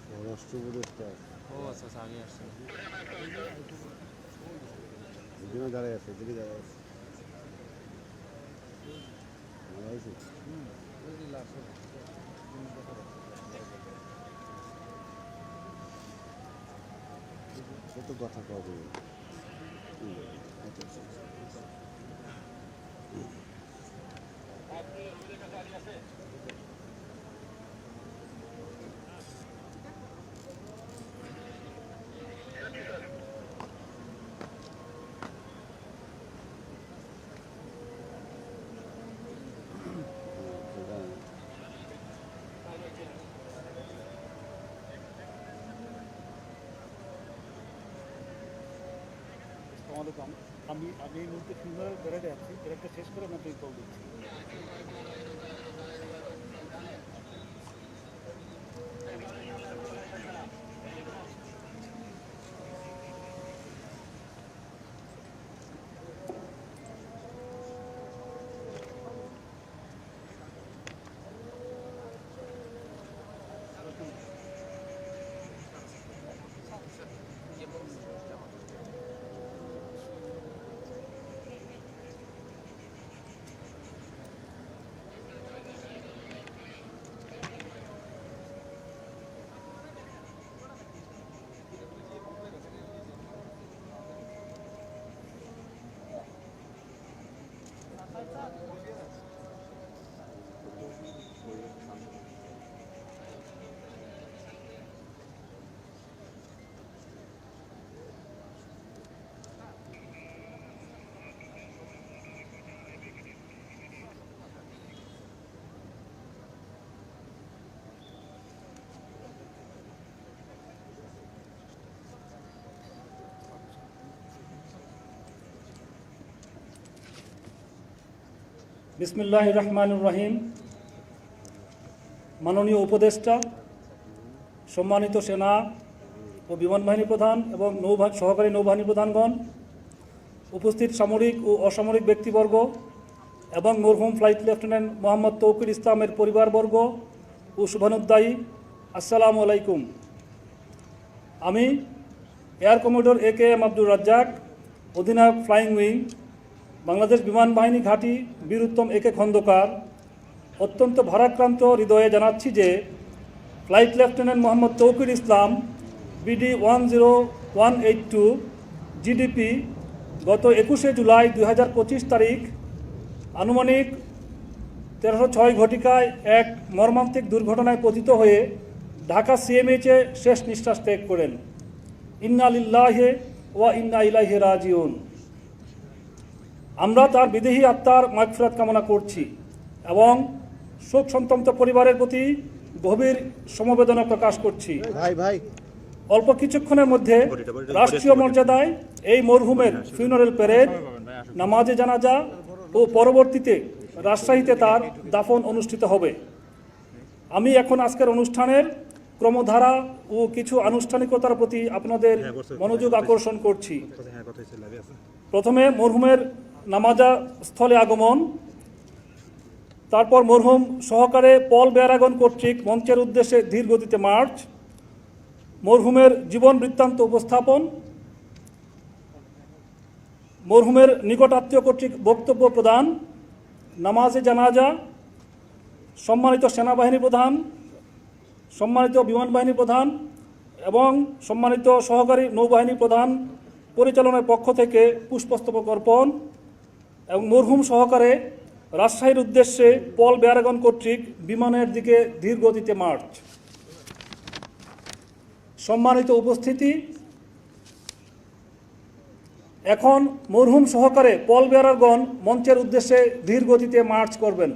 স্বরাষ্ট্র উপদেষ্টা ও আচ্ছা আচ্ছা আগে আসছে এখানে দাঁড়ায় আছে, এদিকে দাঁড়ায় আছে। কত কথা কবে আমি এই মুহূর্তে ফিউনারেল বেড়াতে যাচ্ছি, বেড়াতে শেষ করে আমি কল দিচ্ছি। বিসমিল্লাহির রহমানির রহিম। মাননীয় উপদেষ্টা, সম্মানিত সেনা ও বিমান বাহিনী প্রধান এবং সহকারী নৌবাহিনী প্রধানগণ, উপস্থিত সামরিক ও অসামরিক ব্যক্তিবর্গ এবং মরহুম ফ্লাইট লেফটেন্যান্ট মোহাম্মদ তৌকির ইসলামের পরিবারবর্গ ও শুভানুদ্দায়ী, আসসালামু আলাইকুম। আমি air commodore AKM Abdur Razzaq, অধিনায়ক ফ্লাইং উইং, বাংলাদেশ বিমান বাহিনী ঘাঁটি বীর উত্তম AK খন্দকার, অত্যন্ত ভারাক্রান্ত হৃদয়ে জানাচ্ছি যে ফ্লাইট লেফটেন্যান্ট মোহাম্মদ তৌকির ইসলাম BD 10182 GDP গত 21শে জুলাই 2025 তারিখ আনুমানিক 1306 ঘটিকায় এক মর্মান্তিক দুর্ঘটনায় পতিত হয়ে ঢাকা CMH-এ শেষ নিঃশ্বাস ত্যাগ করেন। ইন্না লিল্লাহি ওয়া ইন্না ইলাইহি রাজিউন। আমরা তার বিদেহী আত্মার মাগফিরাত কামনা করছি এবং শোক সন্তপ্ত পরিবারের প্রতি গভীর সমবেদনা প্রকাশ করছি। অল্প কিছুক্ষণের মধ্যে রাষ্ট্রীয় মর্যাদায় এই মরহুমের ফিউনারেল প্যারেড, নামাজে জানাজা ও পরবর্তীতে রাজশাহীতে তার দাফন অনুষ্ঠিত হবে। আমি এখন আজকের অনুষ্ঠানের ক্রমধারা ও কিছু আনুষ্ঠানিকতার প্রতি আপনাদের মনোযোগ আকর্ষণ করছি। প্রথমে মরহুমের নামাজা স্থলে আগমন, তারপর মরহুম সহকারে পল বেয়ারাগন কর্তৃক মঞ্চের উদ্দেশ্যে ধীর গতিতে মার্চ, মরহুমের জীবন বৃত্তান্ত উপস্থাপন, মরহুমের নিকটাত্মীয় কর্তৃক বক্তব্য প্রদান, নামাজে জানাজা, সম্মানিত সেনাবাহিনী প্রধান, সম্মানিত বিমান বাহিনী প্রধান এবং সম্মানিত সহকারী নৌবাহিনী প্রধান পরিচালনার পক্ষ থেকে পুষ্পস্তবক অর্পণ এবং মরহুম সহকারে রাজশাহীর উদ্দেশ্যে পল বেয়ারাগন কর্তৃক বিমানের দিকে ধীর গতিতে মার্চ। সম্মানিত উপস্থিতি, এখন মরহুম সহকারে পল বেয়ারাগন মঞ্চের উদ্দেশ্যে ধীর গতিতে মার্চ করবেন।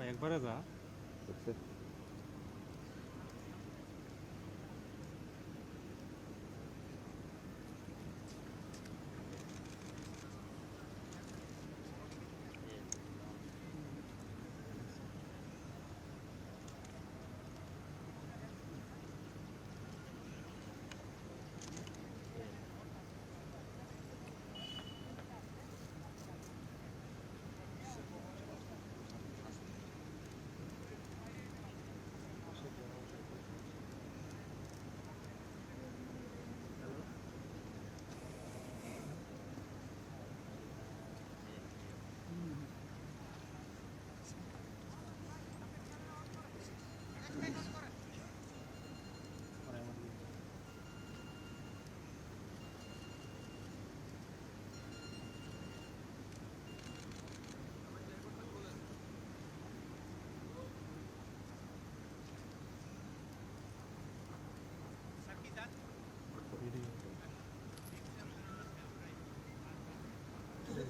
একবারে যা দেখছে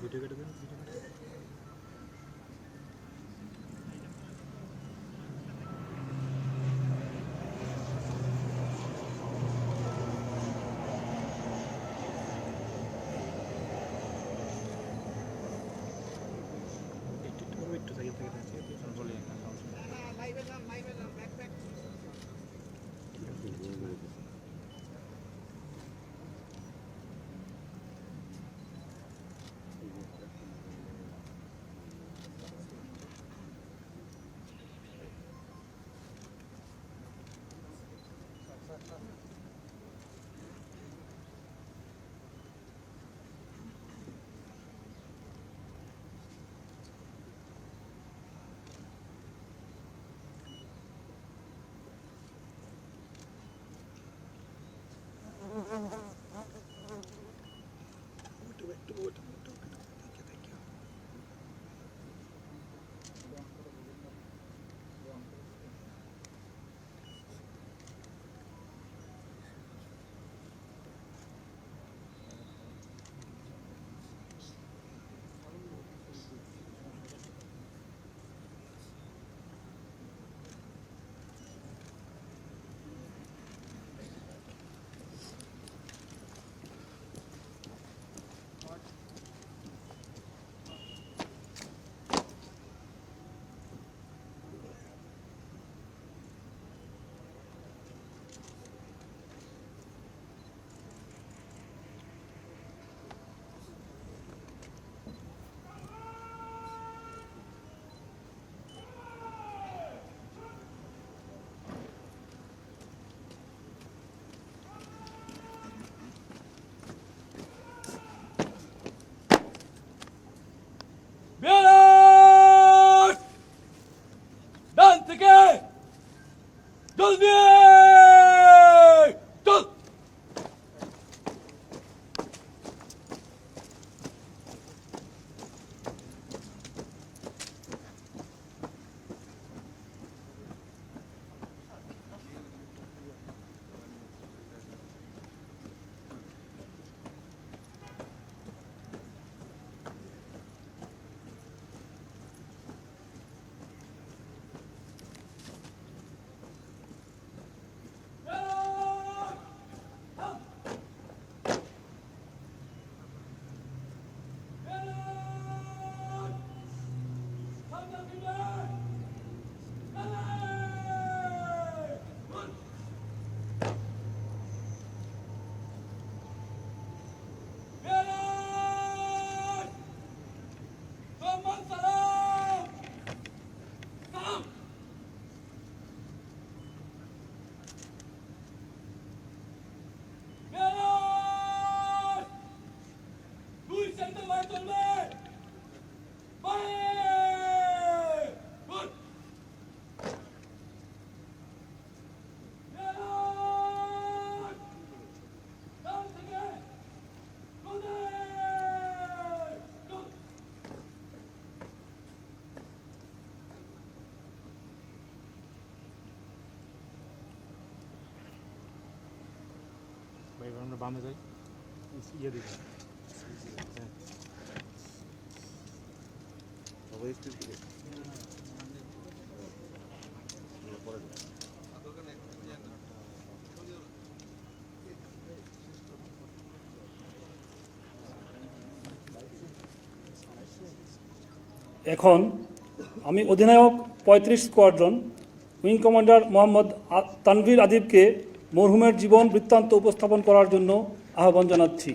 ভিডিও কেটে দেন ভিডিও কেটে একটু থেকে বলি Berat! Dan থেকে জলদি চল ভাই আমরা বামে যাই ইয়ে দিই সবাই স্পিড এখন আমি অধিনায়ক 35 squadron wing commander Mohammad Tanvir আদিবকে মরহুমের জীবন বৃত্তান্ত উপস্থাপন করার জন্য আহ্বান জানাচ্ছি।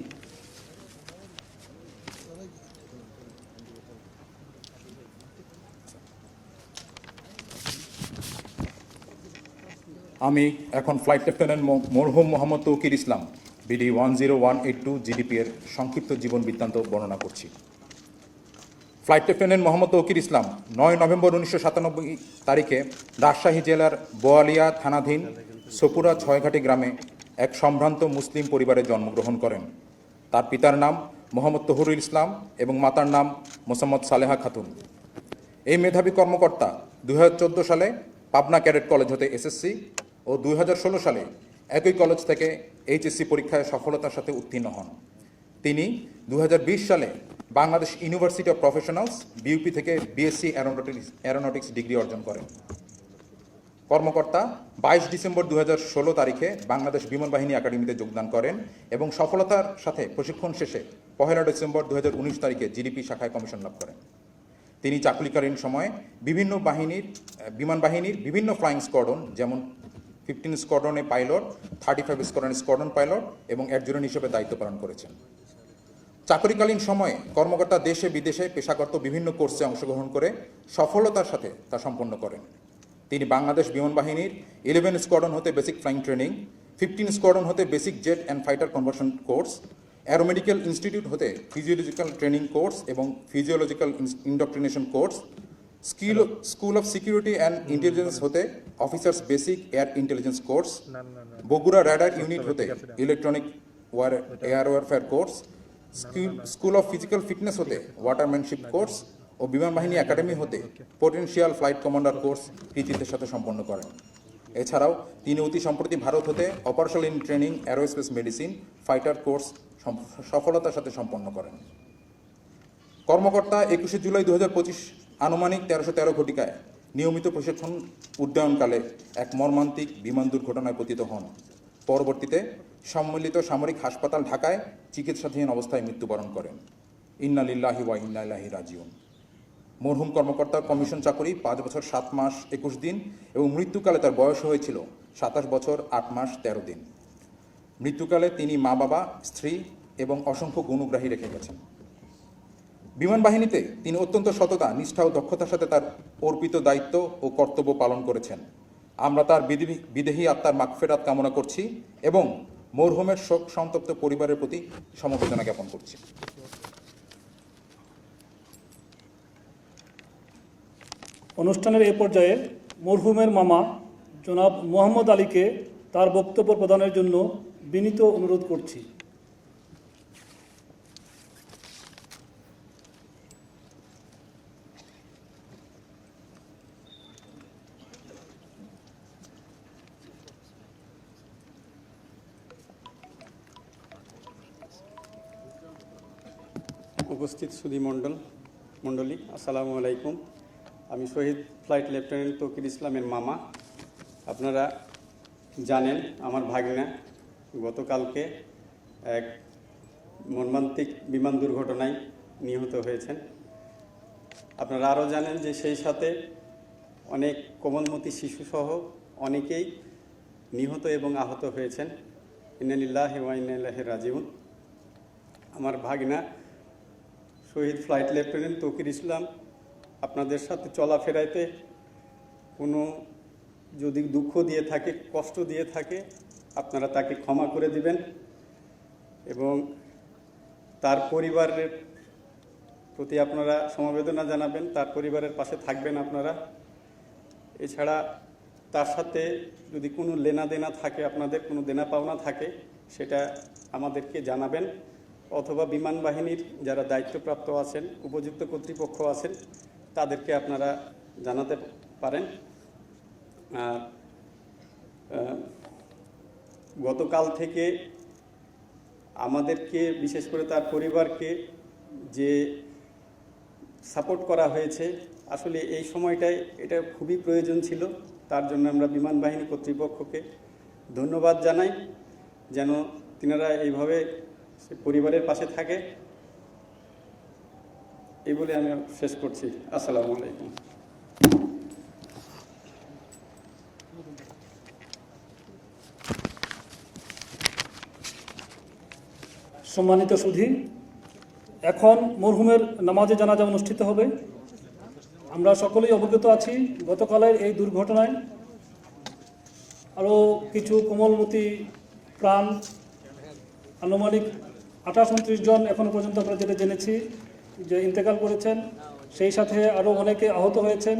আমি এখন ফ্লাইট লেফটেন্যান্ট মরহুম মোহাম্মদ তৌকির ইসলাম বিডি 10182 জিডিপি এর সংক্ষিপ্ত জীবন বৃত্তান্ত বর্ণনা করছি। ফ্লাইট লেফটেন্যান্ট মোহাম্মদ তৌকির ইসলাম 9 নভেম্বর 1997 তারিখে রাজশাহী জেলার বোয়ালিয়া থানাধীন সপুরা ছয়ঘাটি গ্রামে এক সম্ভ্রান্ত মুসলিম পরিবারে জন্মগ্রহণ করেন। তার পিতার নাম মোহাম্মদ তহুরুল ইসলাম এবং মাতার নাম মোসাম্মদ সালেহা খাতুন। এই মেধাবী কর্মকর্তা 2014 সালে পাবনা ক্যাডেট কলেজ হতে এসএসসি ও 2016 সালে একই কলেজ থেকে এইচএসসি পরীক্ষায় সফলতার সাথে উত্তীর্ণ হন। তিনি 2020 সালে Bangladesh university of professionals BUP থেকে বিএসসি অ্যারোনটিক্স ডিগ্রি অর্জন করেন। কর্মকর্তা 22 ডিসেম্বর 2016 তারিখে বাংলাদেশ বিমান বাহিনী একাডেমিতে যোগদান করেন এবং সফলতার সাথে প্রশিক্ষণ শেষে 1 ডিসেম্বর 2019 তারিখে জিডিপি শাখায় কমিশন লাভ করেন। তিনি চাকরিকালীন সময়ে বিমান বাহিনীর বিভিন্ন ফ্লাইং স্কোয়াড্রন যেমন 15 স্কোয়াড্রনে পাইলট, 35 স্কোয়াড্রন পাইলট এবং অ্যাডজুটেন্ট হিসেবে দায়িত্ব পালন করেছেন। চাকরিকালীন সময়ে কর্মকর্তা দেশে বিদেশে পেশাগত বিভিন্ন কোর্সে অংশগ্রহণ করে সফলতার সাথে তা সম্পন্ন করেন। তিনি বাংলাদেশ বিমান বাহিনীর 11 স্কোয়াড্রন হতে বেসিক ফ্লাইং ট্রেনিং, 15 স্কোয়াড্রন হতে basic jet and fighter conversion course, aeromedical institute হতে ফিজিওলজিক্যাল ট্রেনিং কোর্স এবং physiological indoctrination course, school of security and intelligence হতে officers basic air intelligence course, Bogura radar unit হতে electronic air warfare course, school of physical fitness হতে watermanship course ও বিমান বাহিনী academy হতে potential flight commander course কৃতিত্বের সাথে সম্পন্ন করেন। এছাড়াও তিনি অতি সম্প্রতি ভারত হতে operational in training aerospace medicine fighter course সফলতার সাথে সম্পন্ন করেন। কর্মকর্তা 21 জুলাই 2025 আনুমানিক 1313 ঘটিকায় নিয়মিত প্রশিক্ষণ উড্ডয়নকালে এক মর্মান্তিক বিমান দুর্ঘটনায় পতিত হন। পরবর্তীতে সম্মিলিত সামরিক হাসপাতাল ঢাকায় চিকিৎসাধীন অবস্থায় মৃত্যুবরণ করেন। ইন্না লিল্লাহি ওয়া ইন্না ইলাইহি রাজিউন। মরহুম কর্মকর্তার কমিশন চাকরি 5 বছর 7 মাস 21 দিন এবং মৃত্যুকালে তার বয়স হয়েছিল 27 বছর 8 মাস 13 দিন। মৃত্যুকালে তিনি মা বাবা, স্ত্রী এবং অসংখ্য গুণগ্রাহী রেখে গেছেন। বিমান বাহিনীতে তিনি অত্যন্ত সততা, নিষ্ঠা ও দক্ষতার সাথে তার অর্পিত দায়িত্ব ও কর্তব্য পালন করেছেন। আমরা তার বিদেহী আত্মার মাগফিরাত কামনা করছি এবং মরহুমের শোক সন্তপ্ত পরিবারের প্রতি সমবেদনা জ্ঞাপন করছি। অনুষ্ঠানের এ পর্যায়ে মরহুমের মামা জনাব মোহাম্মদ আলীকে তার বক্তব্য প্রদানের জন্য বিনীত অনুরোধ করছি। উপস্থিত সুধী মণ্ডলী, আসসালামু আলাইকুম। আমি শহীদ ফ্লাইট লেফটেন্যান্ট তৌকির ইসলামের মামা। আপনারা জানেন আমার ভাগনা গতকালকে এক মর্মান্তিক বিমান দুর্ঘটনায় নিহত হয়েছেন। আপনারা আরও জানেন যে সেই সাথে অনেক কোমলমতি শিশুসহ অনেকেই নিহত এবং আহত হয়েছেন। ইন্না লিল্লাহি ওয়া ইন্না ইলাইহি রাজিউন। আমার ভাগনা শহীদ ফ্লাইট লেফটেন্যান্ট তৌকির ইসলাম আপনাদের সাথে চলাফেরাতে কোনো যদি দুঃখ দিয়ে থাকে, কষ্ট দিয়ে থাকে, আপনারা তাকে ক্ষমা করে দিবেন এবং তার পরিবারের প্রতি আপনারা সমবেদনা জানাবেন, তার পরিবারের পাশে থাকবেন আপনারা। এছাড়া তার সাথে যদি কোনো লেনাদেনা থাকে, আপনাদের কোনো দেনা পাওনা থাকে, সেটা আমাদেরকে জানাবেন অথবা বিমান বাহিনীর যারা দায়িত্বপ্রাপ্ত আছেন, উপযুক্ত কর্তৃপক্ষ আছেন, তাদেরকে আপনারা জানাতে পারেন। গতকাল থেকে আমাদেরকে, বিশেষ করে তার পরিবারকে যে সাপোর্ট করা হয়েছে, আসলে এই সময়টায় এটা খুবই প্রয়োজন ছিল। তার জন্য আমরা বিমান বাহিনী কর্তৃপক্ষকে ধন্যবাদ জানাই, যেন তিনারা এইভাবে পরিবারের পাশে থাকে। এই বলে আমি শেষ করছি। আসসালামু আলাইকুম। সম্মানিত সুধী, এখন মরহুমের নামাজে জানাজা অনুষ্ঠিত হবে। আমরা সকলেই অবগত আছি গতকালের এই দুর্ঘটনায় আরও কিছু কোমলমতি প্রাণ, আনুমানিক 28-29 জন এখনও পর্যন্ত আমরা যেটা জেনেছি যে ইন্তেকাল করেছেন, সেই সাথে আরও অনেকে আহত হয়েছেন।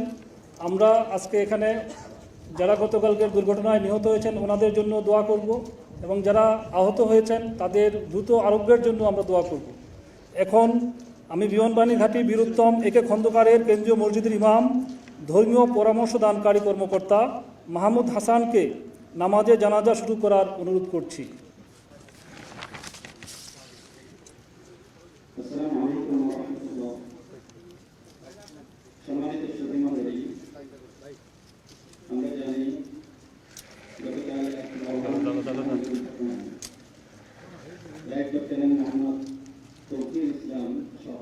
আমরা আজকে এখানে যারা গতকালকের দুর্ঘটনায় নিহত হয়েছেন ওনাদের জন্য দোয়া করব এবং যারা আহত হয়েছেন তাদের দ্রুত আরোগ্যের জন্য আমরা দোয়া করব। এখন আমি বিমানবাহিনী ঘাঁটি বীরুত্তম একে খন্দকারের কেন্দ্রীয় মসজিদের ইমাম, ধর্মীয় পরামর্শদানকারী কর্মকর্তা মাহমুদ হাসানকে নামাজে জানাজা শুরু করার অনুরোধ করছি। আসসালামু আলাইকুম ওয়া রাহমাতুল্লাহ। সম্মানিত সুধী মণ্ডলী, আমরা জানি গতকাল লাইফ লেফটেন্যান্ট মোহাম্মদ তৌকির ইসলাম সহ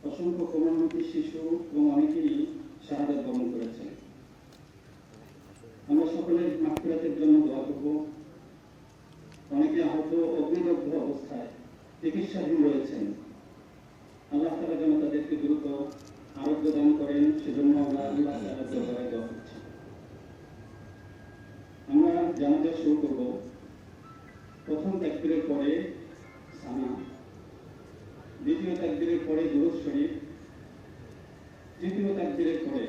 অসংখ্য কোমলমতি শিশু এবং অনেকেই শাহাদাত বরণ করেছেন। আমরা সকলের মাগফিরাতের জন্য দোয়া করব। অনেকে আহত অগ্নিদগ্ধ অবস্থায় চিকিৎসাধীন রয়েছেন। আল্লাহ তাআলা যেন তাদেরকে দ্রুত আরোগ্য দান করেন, সেজন্য আমরা আল্লাহ তাআলার দরবারে দোয়া করছি। আমরা জানাজা শুরু করব। প্রথম তাকবীরের পরে সানা, দ্বিতীয় তাকবীরের পরে দুরূদ শরীফ, তৃতীয় তাকবীরের পরে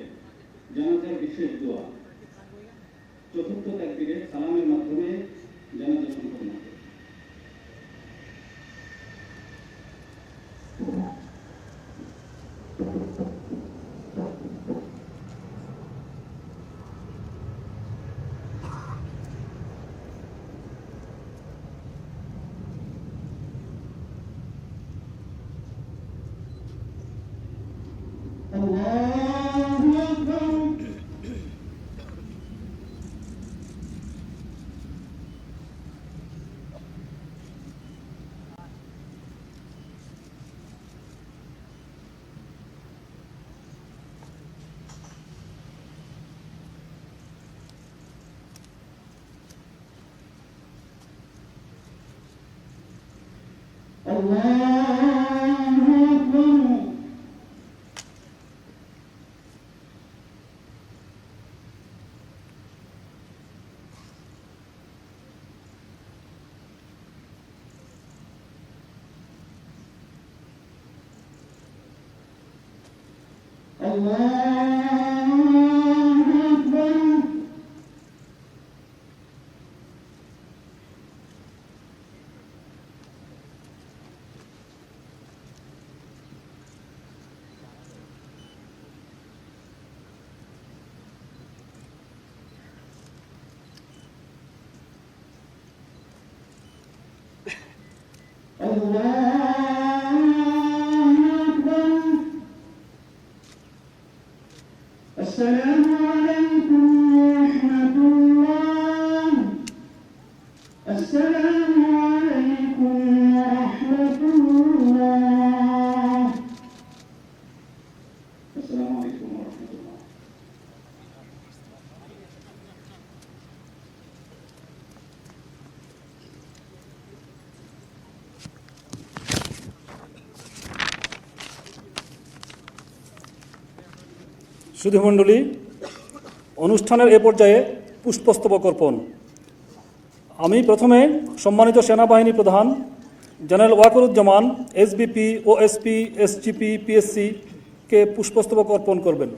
জানাজার বিশেষ দোয়া, চতুর্থ তাকবীরে সালামের মাধ্যমে জানাজা সম্পন্ন হবে। السلام عليكم ورحمة الله. السلام عليكم ورحمة الله. السلام عليكم ورحمة الله. সুধীমণ্ডলী, অনুষ্ঠানের এ পর্যায়ে পুষ্পস্তবক অর্পণ। আমি প্রথমে সম্মানিত সেনাবাহিনী প্রধান general Wakeruzzaman SBP, OSP, SGP, PSC কে পুষ্পস্তবক অর্পণ করবেন।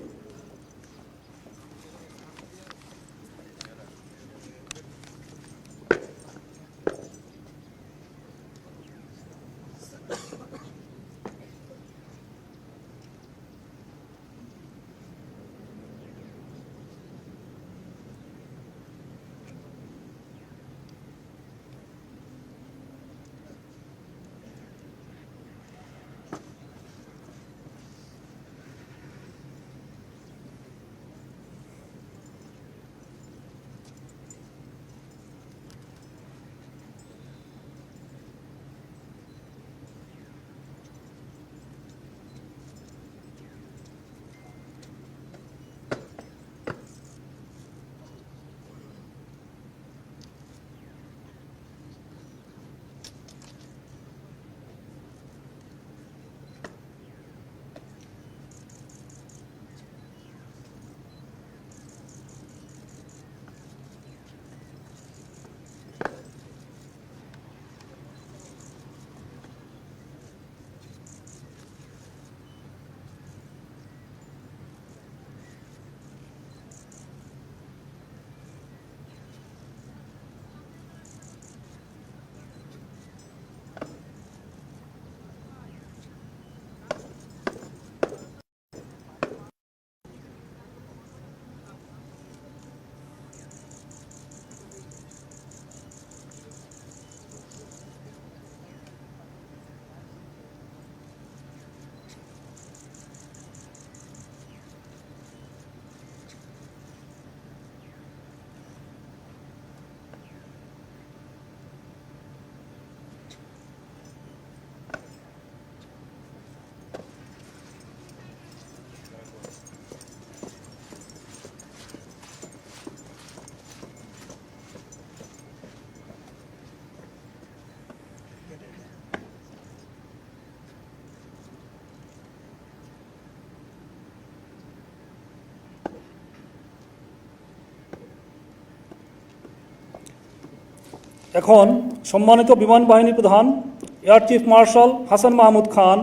এখন সম্মানিত বিমান বাহিনী প্রধান air chief marshal Hasan Mahmud Khan,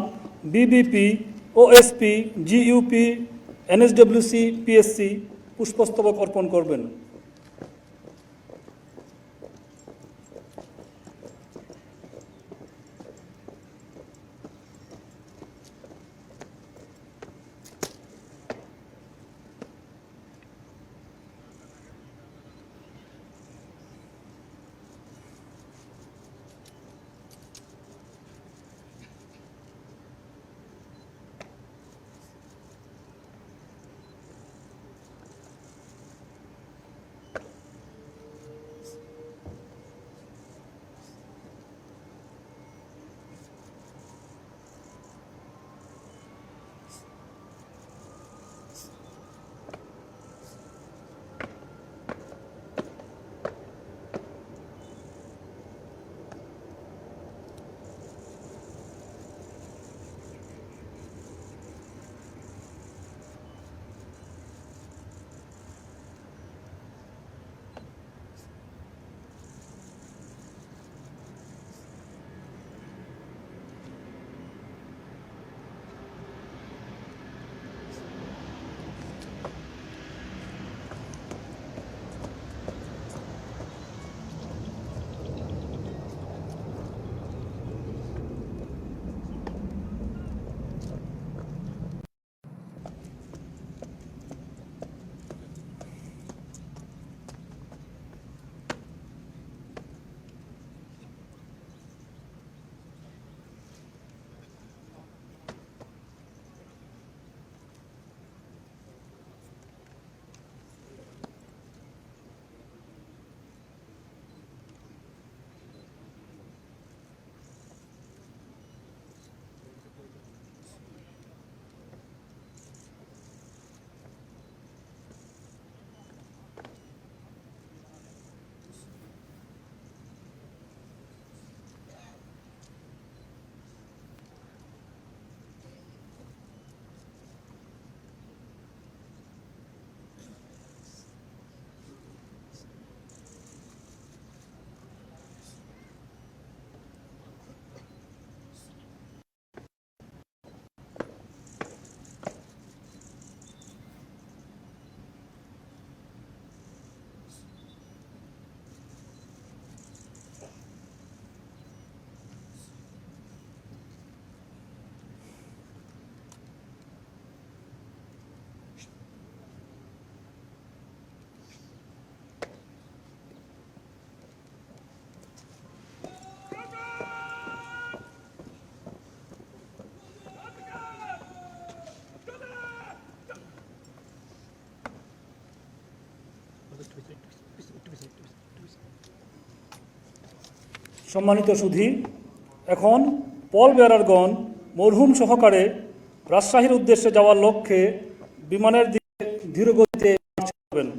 BBP, OSP, GUP, NSWC, PSC পুষ্পস্তবক অর্পণ করবেন। সম্মানিত সুধী, এখন পল বেয়ারারগণ মরহুম সহকারে রাজশাহীর উদ্দেশ্যে যাওয়ার লক্ষ্যে বিমানের দিকে ধীরগতিতে মার্চ করবেন।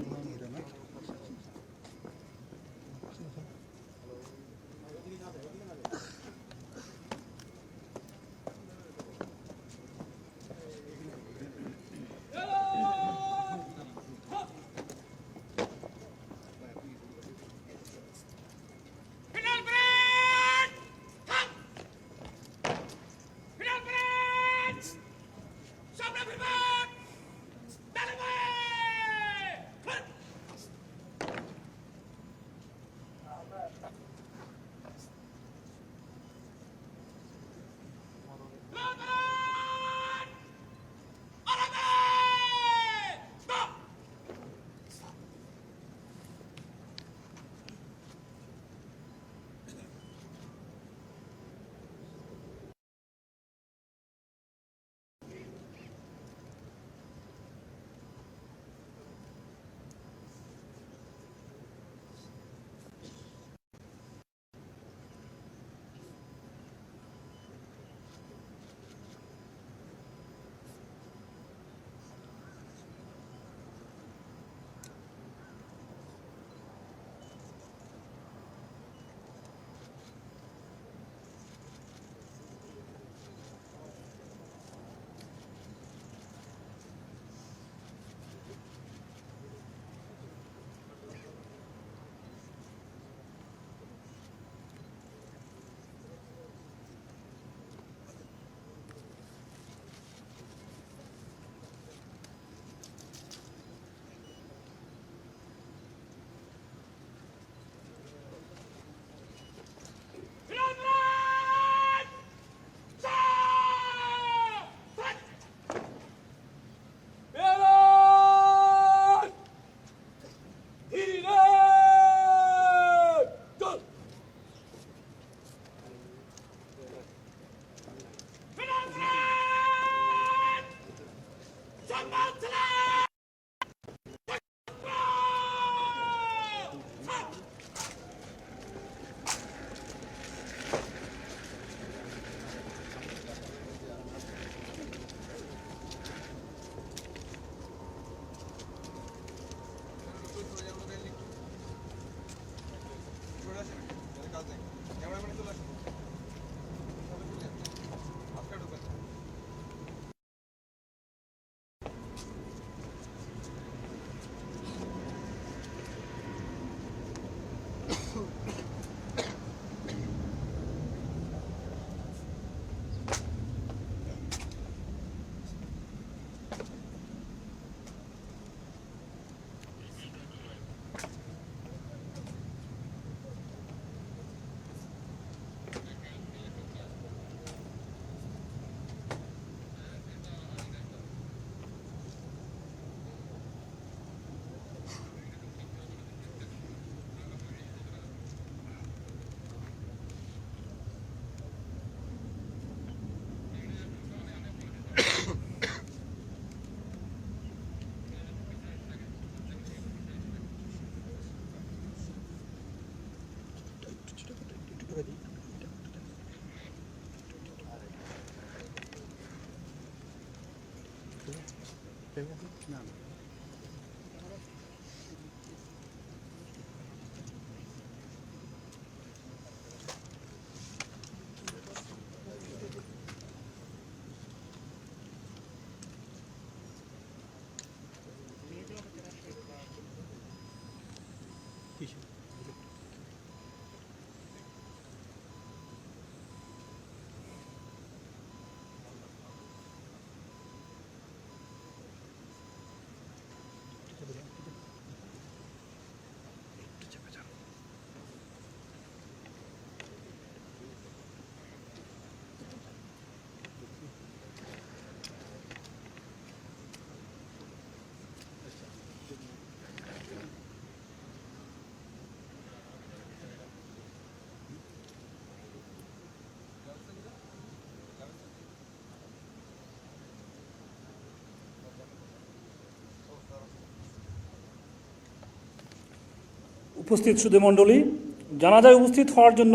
টাইম আছে না উপস্থিত সুধীমণ্ডলী, জানাজায় উপস্থিত হওয়ার জন্য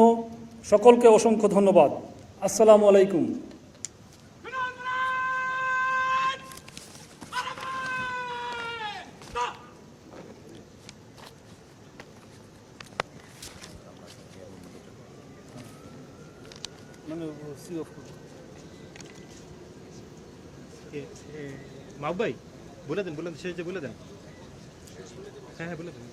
সকলকে অসংখ্য ধন্যবাদ। আসসালামু আলাইকুম। মাহবুব ভাই বলে দেন শেষে বলে দেন। হ্যাঁ হ্যাঁ বলে দেন।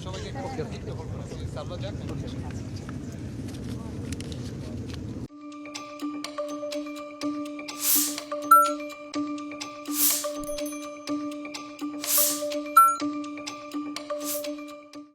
সবাইকে